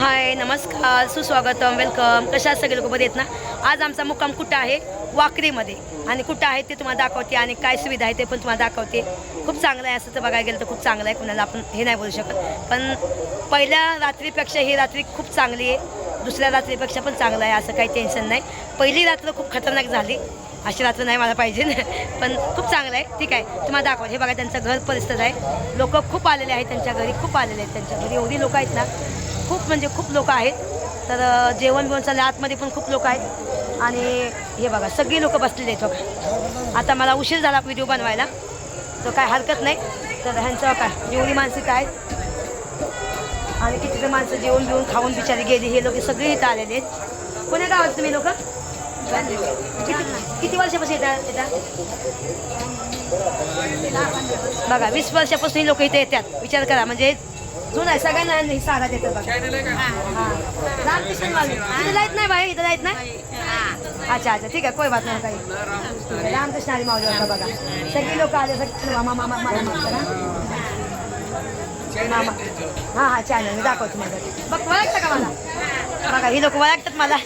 हाय, नमस्कार, सुस्वागतम, वेलकम. कशा सगळे लोक बरे आहेत ना. आज आमचा मुक्काम कुठं आहे? वाकरीमध्ये. आणि कुठं आहे ते तुम्हाला दाखवते आणि काय सुविधा आहे ते पण तुम्हाला दाखवते. खूप चांगलं आहे, असं तर बघायला गेलं तर खूप चांगलं आहे. कुणाला आपण हे नाही बोलू शकत, पण पहिल्या रात्रीपेक्षा ही रात्री खूप चांगली आहे. दुसऱ्या रात्रीपेक्षा पण चांगलं आहे, असं काही टेन्शन नाही. पहिली रात्र खूप खतरनाक झाली, अशी रात्र नाही मला पाहिजे पण खूप चांगलं आहे. ठीक आहे, तुम्हाला दाखवा. हे बघा, त्यांचं घर परिस्थिती आहे. लोक खूप आलेले आहेत त्यांच्या घरी, खूप आलेले आहेत त्यांच्या घरी. एवढी लोक आहेत ना, खूप म्हणजे खूप लोक आहेत. तर जेवण बिवण चाललं, आतमध्ये पण खूप लोक आहेत. आणि हे बघा, सगळी लोक बसलेली आहेत बघा. आता मला उशीर झाला व्हिडिओ बनवायला, तर काय हरकत नाही. तर ह्यांचं काय एवढी माणसं काय आणि किती माणसं जेवण बिवून खाऊन बिचारी गेली. हे लोक सगळे इथं आलेले आहेत. कोण्या गावात तुम्ही लोक? किती वर्षापासून येतात? बघा, 20 वर्षापासून ही लोक इथे येतात. विचार करा, म्हणजे जुन आहे. सगळ्यांना सारा देतात बघा. रामकृष्ण वाले इथं जायत नाही बाई, इथं जायत नाही. अच्छा अच्छा, ठीक आहे, कोई बात नाही. काही रामकृष्ण आली माऊली होता बघा. सगळी लोक आले. मामा हां हां, चॅनल मी दाखवतो माझं. बघ, ओळखतं का मला? बघा, ही लोक ओळखतात मला.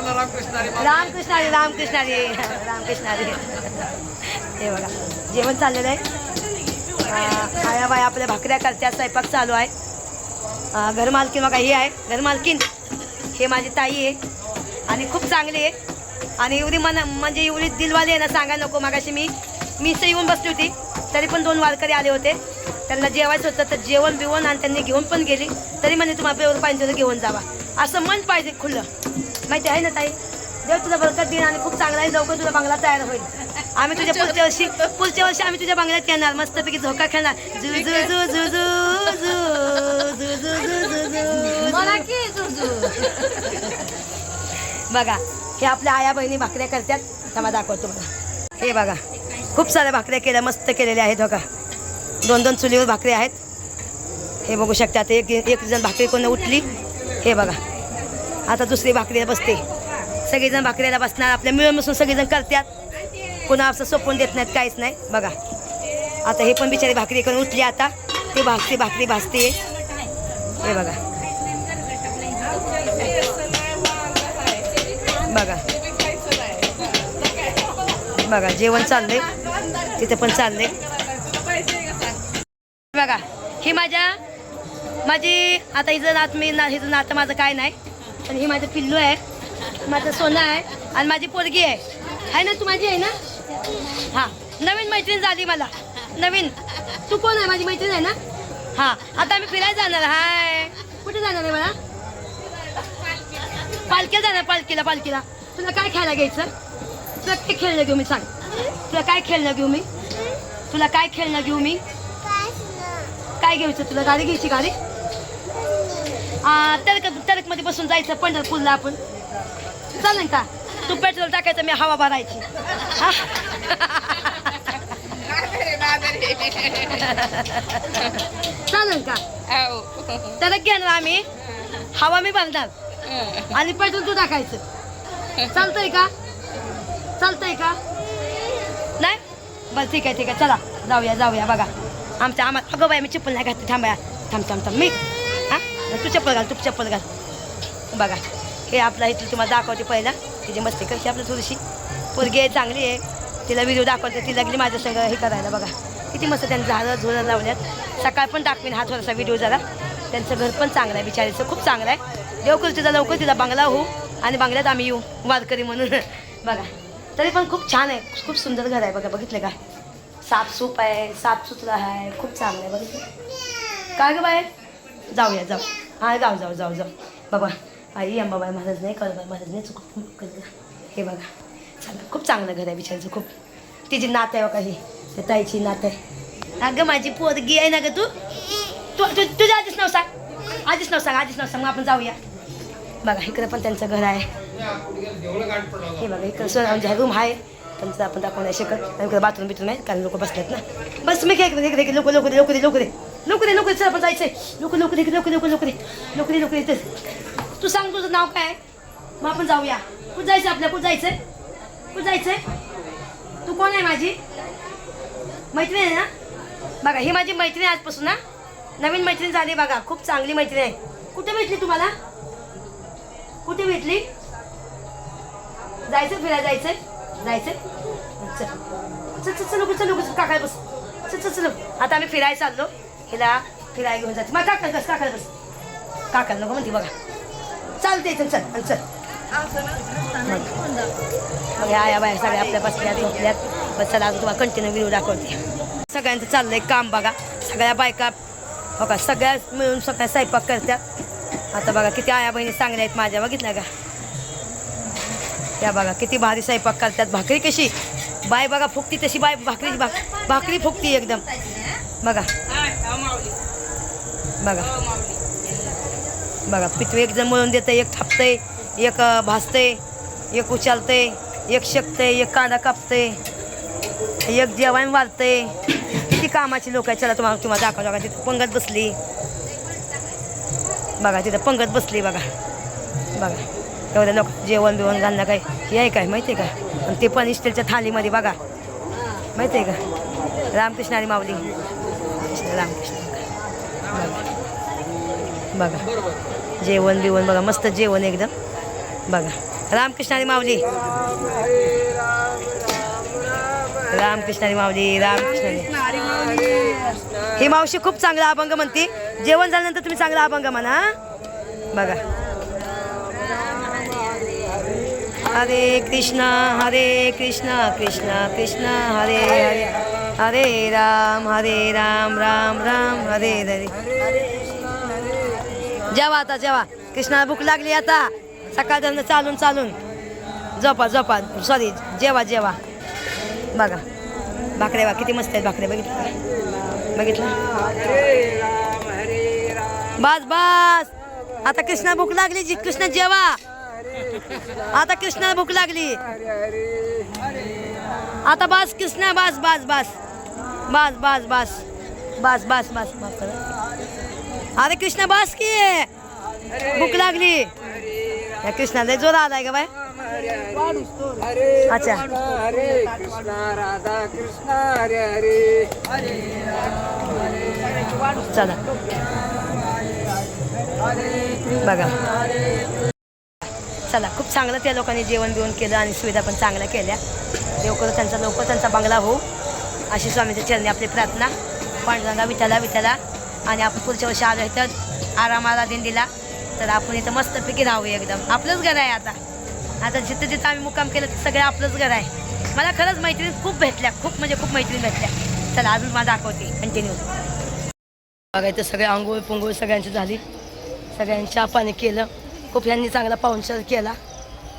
रामकृष्ण आली, रामकृष्ण आली, रामकृष्ण आली. हे बघा, जेवण चाललेलं आहे. आया बाया आपल्या भाकऱ्या करत्या, स्वयंपाक चालू आहे. घरमालकीन बघा, ही आहे घरमालकीन. हे माझी ताई आहे आणि खूप चांगली आहे. आणि एवढी म्हणजे एवढी दिलवाली आहे ना, सांगायला नको. मागाशी मी इथं येऊन बसली होती, तरी पण 2 वारकरी आले होते. त्यांना जेवायचं होतं, तर जेवण बिवण आणि त्यांनी घेऊन पण गेली. तरी म्हणजे तुम्हाला एवढं पाहिजे तर घेऊन जावा, असं मन पाहिजे खुल्लं. माहिती आहे ना ताई? देव तुला बरकत देईन आणि खूप चांगला आहे. लवकर तुझा बंगला तयार होईल. आम्ही तुझ्या पुढच्या वर्षी आम्ही तुझ्या बंगल्यात येणार, मस्तपैकी झोका खेळणार. झू झू झू झू झू झू झू झू झू झू. बघा, हे आपल्या आया बहिणी भाकऱ्या करतात. तेव्हा दाखवतो मला. हे बघा, खूप साऱ्या भाकऱ्या केल्या, मस्त केलेल्या आहेत बघा. 2-2 चुलीवर भाकरी आहेत. हे बघू शकतात. एक जण भाकरी कोण उठली. हे बघा, आता दुसरी भाकरीला बसते. सगळेजण भाकरीला बसणार. आपल्या मिळून मिसळून सगळेजण करतात. पुन्हा असं सोपून देत नाहीत, काहीच नाही. बघा, आता हे पण बिचारी भाकरी करून उठली. आता ते भाकरी भाजते. हे बघा बघा बघा, जेवण चाललंय, तिथे पण चाललंय. बघा, ही माझी आता हिचं नातं माझं काय नाही, पण ही माझं पिल्लू आहे, माझं सोनं आहे आणि माझी पोरगी आहे ना. तू माझी आहे ना? हां, नवीन मैत्रीण झाली मला. नवीन. तू कोण आहे? माझी मैत्रीण आहे ना? हां, आता आम्ही फिरायला जाणार. हाय, कुठे जाणार आहे मला? पालखीला जाणार. पालखीला तुला काय खेळायला घ्यायचं? तुला काय खेळणं घेऊ मी? सांग, तुला काय खेळणं घेऊ मी? काय घ्यायचं तुला? गाडी घ्यायची? गाडी टरकमध्ये बसून जायचं पंढरपूरला आपण. चालेल का? तू पेट्रोल टाकायचं, मी हवा भरायची. चालेल का? टरक घेणार आम्ही, हवा मी भरणार आणि पेट्रोल तू टाकायचं. चालतंय का? नाही? बरं, ठीक आहे, चला जाऊया. बघा, आम्हाला अगं बाई, मी चप्पल नाही घातली. थांब मी. हां, तू चप्पल घाल. बघा, हे आपला इथलं तुम्हाला दाखवते. पहिला तिची मस्ती कशी आपली थोडीशी पोरगी आहे, चांगली आहे. तिला व्हिडिओ दाखवते. ती लागली माझ्या संग हे करायला. बघा, किती मस्त त्यांनी झाडं लावल्यात. सकाळ पण टाकवीन हा थोडासा व्हिडिओ जरा. त्यांचं घर पण चांगलं आहे, बिचारीचं खूप चांगलं आहे. देव करू तिला लवकर तिला बंगला होऊ आणि बंगल्यात आम्ही येऊ वारकरी म्हणून. बघा, तरी पण खूप छान आहे, खूप सुंदर घर आहे. बघा, बघितलं का? साफसूप आहे, साफसुथरं आहे, खूप चांगलं आहे. बघितलं काय गं बाय? जाऊया. हां, जाऊ. बाबा, आई अंबाबाई महाराज नाही, कळबाई महाराज नाही, चुक. हे बघा, खूप चांगलं घर आहे बिचारीचं. खूप तिची नात आहे बघा, ही त्या ताईची नात आहे. अगं माझी पोरगी आहे ना गं. तुझ्या आधीच नाव सांग, मग आपण जाऊया. बघा, इकडे पण त्यांचं घर आहे. हे बघा, इकडं म्हणजे रूम आहे, पण आपण दाखवू नाही शकत. इकडे बाथरूम आहे, कारण लोक बसलेत ना. बस मी काय लोक चल आपण जायचंय. लोक तू सांग तुझं नाव काय? मग आपण जाऊया. कुठं जायचं आपल्या? कुठं जायचंय? तू कोण आहे? माझी मैत्रीण आहे ना? बघा, ही माझी मैत्रीण आजपासून ना. नवीन मैत्रीण झाली बघा, खूप चांगली मैत्रीण आहे. कुठे भेटली तुम्हाला? कुठे भेटली? जायचं फिरायला जायचंय? जायचंय? चल चल चल चल चल काका बस. चल चल चल आता आम्ही फिरायला चाललो. हिला फिरायला घेऊन जायचं. मग काका बस, काका बस. काका नको म्हणते बघा. चालते चल चल चल. मग या बाया सगळ्या आपल्या बसल्यात झोपल्यात. बस चला अजून तुम्हाला कंटिन्यू व्हिडिओ दाखवते. सगळ्यांचं चाललंय काम बघा. सगळ्या बायका बघा सगळ्या मिळून सगळ्या स्वयंपाक करतात. आता बघा किती आया बहिणी चांगल्या आहेत माझ्या, बघितल्या का? त्या बघा किती भारी स्वयंपाक करतात. भाकरी कशी बाय बघा फुकती तशी बाय भाकरी फुकती एकदम. बघा बघा बघा पिठू एक जण मळून देतं, एक थापतंय, एक भाजतंय, एक उचालतंय, एक शेकतंय, एक कांदा कापतंय, एक जेवण वाढतंय. किती कामाची लोक आहेत. चला तुम्हाला दाखवतो बघा. तिथं पंगत बसली बघा, तिथं पंगत बसली बघा. बघा एवढ्या लोक जेवण बिवण घालणं काय हे आहे काय माहिती आहे का? आणि ते पण स्टीलच्या थालीमध्ये बघा, माहिती आहे का? रामकृष्ण आणि माऊली रामकृष्ण बघा जेवण बिवण बघा, मस्त जेवण एकदम बघा. रामकृष्ण आणि माऊली रामकृष्ण आणि माऊली रामकृष्ण. ही मावशी खूप चांगला अभंग म्हणते. जेवण झाल्यानंतर तुम्ही चांगला अभंग म्हणा बघा. हरे कृष्णा कृष्णा कृष्ण हरे हरे, हरे राम राम राम हरे हरे. जेवा आता जेवा. कृष्णाला भूक लागली आता. सकाळ चालून चालून झोपा सॉरी जेवा बघा. भाकऱ्या बघा किती मस्त आहेत भाकऱ्या. बघितलं बस. आता कृष्णा भूक लागली. कृष्ण जेवा. आता कृष्णाला भूक लागली. आता बस कृष्णा बस. अरे कृष्णा बस की भूक लागली. या कृष्णाला जोर आलाय का बाय? अच्छा हरे कृष्णा राधा कृष्णा हरे हरे. चला बघा. चला खूप चांगलं त्या लोकांनी जेवण बिवण केलं आणि सुविधा पण चांगल्या केल्या. लवकर त्यांचा बंगला हो अशी स्वामीच्या चरणी आपली प्रार्थना. पांडुरंगा विठ्ठला आणि आपण पुढच्या वर्षी आलो तर आरामाला दिन दिला तर आपण इथं मस्तपैकी राहू एकदम. आपलंच घर आहे आता जिथं आम्ही मुक्काम केलं ते सगळं आपलंच घर आहे. मला खरंच मैत्रीण खूप भेटल्या, खूप मैत्रीण भेटल्या. चला अजून मला दाखवते कंटिन्यू. बघायचं सगळे आंघोळ पुंगोळ सगळ्यांची झाली. सगळ्यांनी चहा पाणी केलं. खूप यांनी चांगला पाहुणचार केला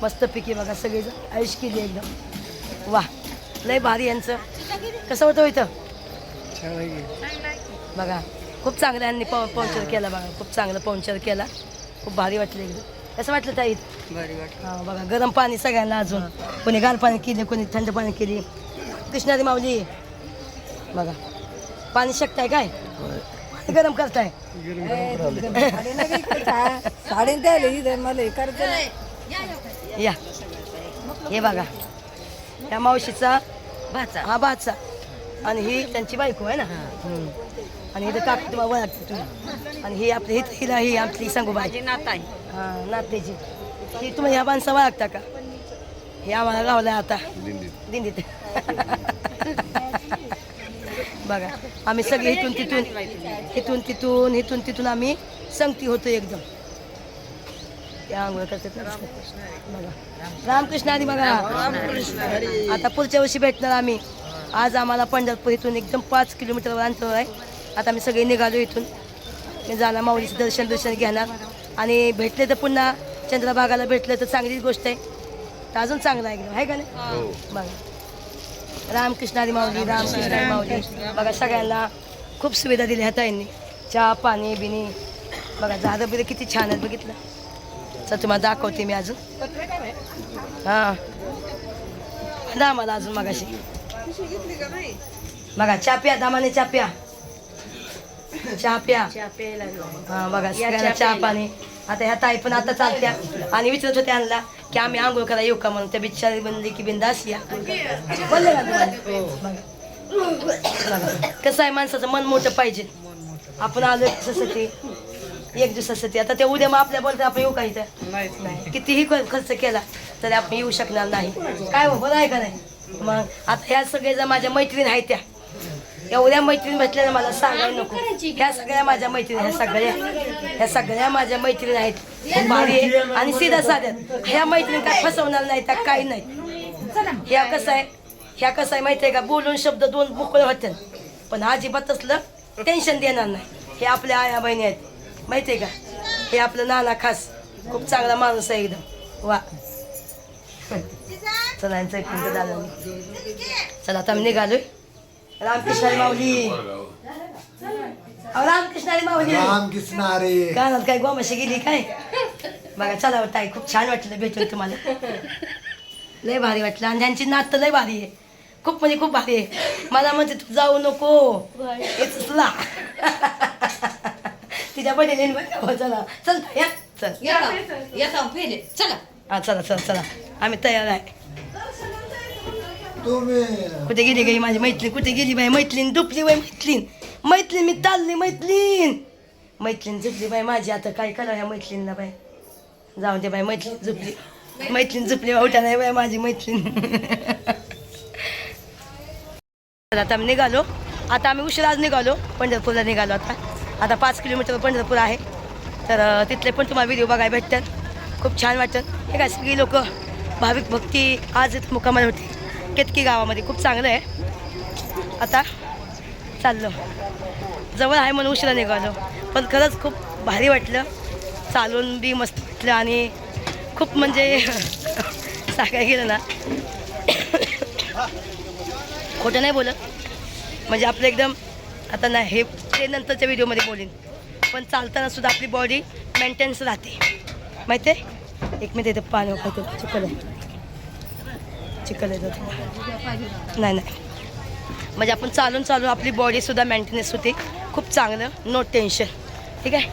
मस्तपैकी बघा. सगळेजण आयुष केली एकदम. वा लय भारी यांचं. कसं होतं इथं बघा. खूप चांगलं यांनी पाहुणचार केला बघा. खूप चांगलं पाहुणचार केला. खूप भारी वाटलं एकदम. कसं वाटलं ताई? भारी वाटलं. हां बघा गरम पाणी सगळ्यांना. अजून कोणी गार पाणी केले, कोणी थंड पाणी केली. कृष्णारी माऊली बघा पाणी शकताय काय? गरम करताय? या हे बघा या मावशीचा भाचा. हा भाचा आणि ही त्यांची बायको आहे ना. आणि इथं काकी तुम्हाला ओळखते तुम्ही. आणि ही आपली ही आपली संगूबाई नाता आहे. हां नातेची. ही तुम्ही ह्या माणसा ओळखता का? हे आम्हाला गावला आता दिंडीत. बघा आम्ही सगळे इथून तिथून आम्ही संगती होतो एकदम. त्या आंघोळ करतात ना बघा. रामकृष्ण हरी बघा. आता पुढच्या वर्षी भेटणार आम्ही. आज आम्हाला पंढरपूर इथून एकदम 5 किलोमीटरवर अंतर आहे. आता आम्ही सगळे निघालो इथून. मी जाणार माऊलीचं दर्शन घेणार आणि भेटले तर पुन्हा चंद्रभागाला भेटलं तर चांगलीच गोष्ट आहे. तर अजून चांगलं आहे एकदम आहे का नाही बघा. रामकृष्ण हरी माऊली रामकृष्ण हरी माऊली बघा. सगळ्यांना खूप सुविधा दिल्या ह्या ताईंनी. चहा पाणी बिनी बघा. झाडं बिरं किती छान आहेत बघितलं. तर तुम्हाला दाखवते मी अजून. हां दा मला अजून मगाशी बघा. चहा प्या दामाने चहा प्या. हां बघा सगळ्यांना चहा पाणी. आता ह्या ताई पण आता चालत्या आणि विचारत होते आणला की आम्ही आंघोळ करा येऊ का म्हणून. त्या बिचारी बनली की बिंदास या बोलले का तुम्हाला? बघा कसं आहे माणसाचं मन मोठं पाहिजे. आपण आलो एक दिवसासाठी, एक दिवसासाठी. आता ते उद्या मग आपल्या बोलतात आपण येऊ का इथं? नाही. कितीही खर्च केला तरी आपण येऊ शकणार नाही. काय हो, बरं आहे का नाही? मग आता ह्या सगळे जर माझ्या मैत्रीण आहेत त्या एवढ्या मैत्रीण भेटल्या मला सांगायला नको. ह्या सगळ्या माझ्या मैत्रीण, ह्या सगळ्या माझ्या मैत्रीण आहेत. खूप भारी आहे आणि सीधा साध्या. ह्या मैत्रीण काय फसवणार नाही त्या, काही नाही. ह्या कसं आहे माहिती आहे का, बोलून शब्द दोन मोकळे होते पण अजिबात असलं टेन्शन देणार नाही. हे आपल्या आया बहिणी आहेत माहिती आहे का. हे आपलं नाना खास खूप चांगला माणूस आहे एकदम. वा चला यांचं एक मिनिट झालं. चला आता आम्ही निघालोय. रामकृष्णारी माऊली, रामकृष्णारी माऊली, रामकृष्णारी. गाण्यात काय गोमाशी गेली काय बघा. चला ताई, खूप छान वाटलं भेटून तुम्हाला. लय भारी वाटलं आणि त्यांची नात तर लय भारी आहे. खूप म्हणजे खूप भारी आहे. मला म्हणते तू जाऊ नको तुला तिच्या बहिणीने बघा. चला चल या चल चला हा चला चला चला आम्ही तयार आहे. तुम्ही कुठे गेली गई माझी मैत्रीण? कुठे गेली बाई मैत्रीण? दुपली बाई मैत्रीण मी चालली मैत्रीण झुपली बाई माझी. आता काय करा ह्या मैत्रीणला बाई? जाऊन दे बाई, मैत्रीण झुपली उठा नाही बाई माझी मैत्रीण. आता आम्ही निघालो. आता आम्ही उशिराच निघालो. पंढरपूरला निघालो. आता 5 किलोमीटर पंढरपूर आहे. तर तिथले पण तुम्हाला व्हिडिओ बघायला भेटतात. खूप छान वाटतं. हे काय सगळी लोक भाविक भक्ती आज इथं मुक्कामाला होती केतकी गावामध्ये. खूप चांगलं आहे. आता चाललो, जवळ आहे म्हणून उशिरा निघालो पण खरंच खूप भारी वाटलं. चालून बी मस्त वाटलं आणि खूप म्हणजे सांगायला गेलं ना खोटं नाही बोलत. म्हणजे आपलं एकदम आता नाही हे ते नंतरच्या व्हिडिओमध्ये बोलेन पण चालताना सुद्धा आपली बॉडी मेंटेन्स राहते माहिती आहे. एक मिनिट येतं पाणी काय चिकल येतं नाही म्हणजे आपण चालून आपली बॉडीसुद्धा मेंटेनन्स होते. खूप चांगलं, नो टेन्शन. ठीक आहे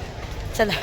चला.